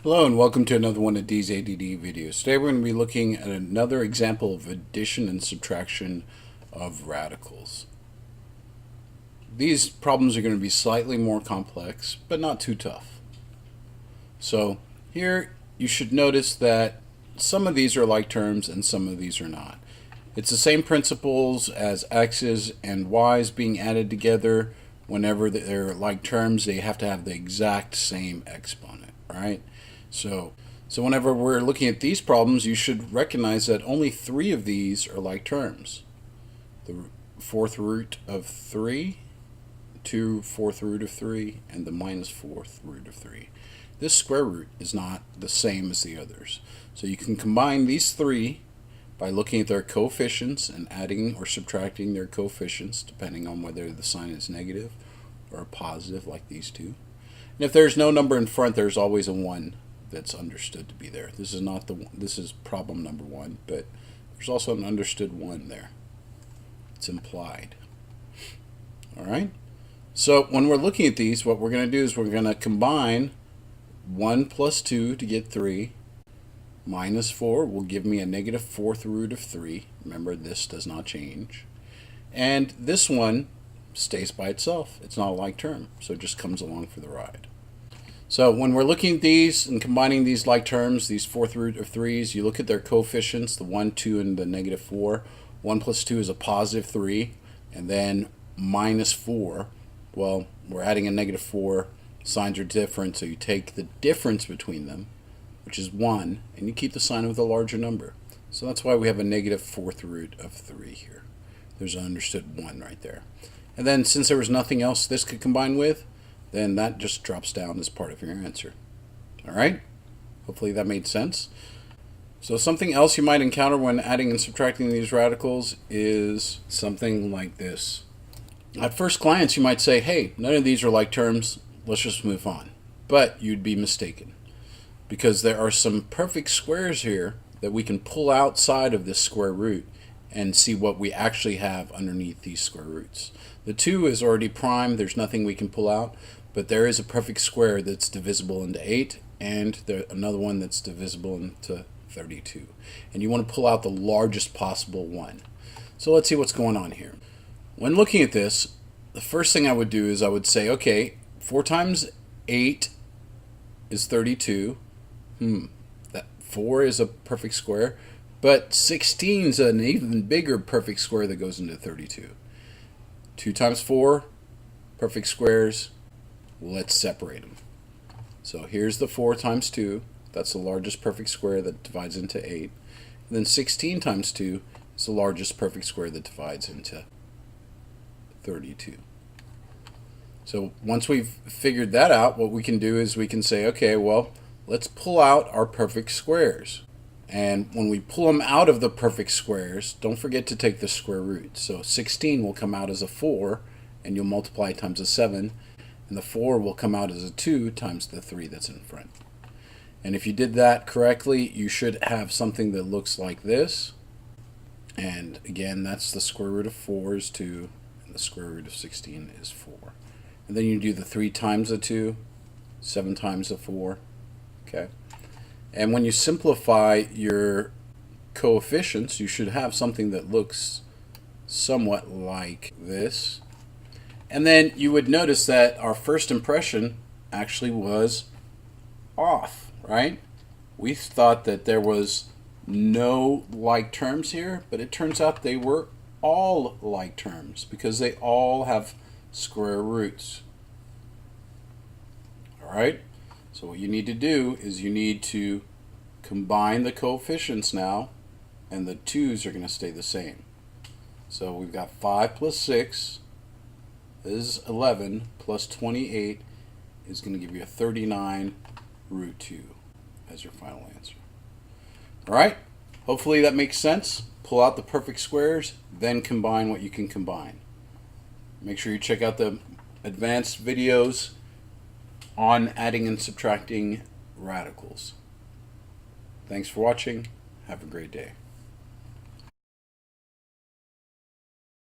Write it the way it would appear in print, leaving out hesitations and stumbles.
Hello and welcome to another one of these ADD videos. Today we're going to be looking at another example of addition and subtraction of radicals. These problems are going to be slightly more complex, but not too tough. So here you should notice that some of these are like terms and some of these are not. It's the same principles as x's and y's being added together. Whenever they're like terms, they have to have the exact same exponent, right? So whenever we're looking at these problems, you should recognize that only 3 of these are like terms. The fourth root of 3, 2 fourth root of 3, and the minus fourth root of 3. This square root is not the same as the others. So you can combine these 3 by looking at their coefficients and adding or subtracting their coefficients depending on whether the sign is negative or positive, like these two. And if there's no number in front, there's always a 1 that's understood to be there. This is not the one. This is problem number 1, but there's also an understood 1 there. It's implied. All right. So when we're looking at these, what we're going to do is we're going to combine 1 plus 2 to get 3. Minus 4 will give me a negative fourth root of 3. Remember, this does not change. And this one stays by itself. It's not a like term, so it just comes along for the ride. So when we're looking at these and combining these like terms, these fourth root of 3's, you look at their coefficients, the 1, 2, and the negative 4. 1 plus 2 is a positive 3, and then minus 4. Well, we're adding a negative 4. Signs are different, so you take the difference between them, which is 1, and you keep the sign of the larger number. So that's why we have a negative fourth root of 3 here. There's an understood 1 right there. And then since there was nothing else this could combine with, then that just drops down as part of your answer. All right? Hopefully that made sense. So something else you might encounter when adding and subtracting these radicals is something like this. At first glance, you might say, hey, none of these are like terms. Let's just move on. But you'd be mistaken, because there are some perfect squares here that we can pull outside of this square root and see what we actually have underneath these square roots. The 2 is already prime. There's nothing we can pull out, but there is a perfect square that's divisible into 8, and another one that's divisible into 32. And you want to pull out the largest possible one. So let's see what's going on here. When looking at this, the first thing I would do is I would say, okay, 4 times 8 is 32. That 4 is a perfect square, but 16 is an even bigger perfect square that goes into 32. 2 times 4, perfect squares. Let's separate them. So here's the 4 times 2. That's the largest perfect square that divides into 8. And then 16 times 2 is the largest perfect square that divides into 32. So once we've figured that out, what we can do is we can say, okay, well, let's pull out our perfect squares. And when we pull them out of the perfect squares, don't forget to take the square root. So 16 will come out as a 4, and you'll multiply it times a 7. And the 4 will come out as a 2 times the 3 that's in front. And if you did that correctly, you should have something that looks like this. And again, that's the square root of 4 is 2, and the square root of 16 is 4. And then you do the 3 times the 2, 7 times the 4. Okay. And when you simplify your coefficients, you should have something that looks somewhat like this. And then you would notice that our first impression actually was off, right? We thought that there was no like terms here, but it turns out they were all like terms because they all have square roots. All right? So what you need to do is you need to combine the coefficients now, and the 2's are going to stay the same. So we've got 5 plus 6 is 11, plus 28 is going to give you a 39 root 2 as your final answer. All right? Hopefully that makes sense. Pull out the perfect squares, then combine what you can combine. Make sure you check out the advanced videos on adding and subtracting radicals. Thanks for watching. Have a great day.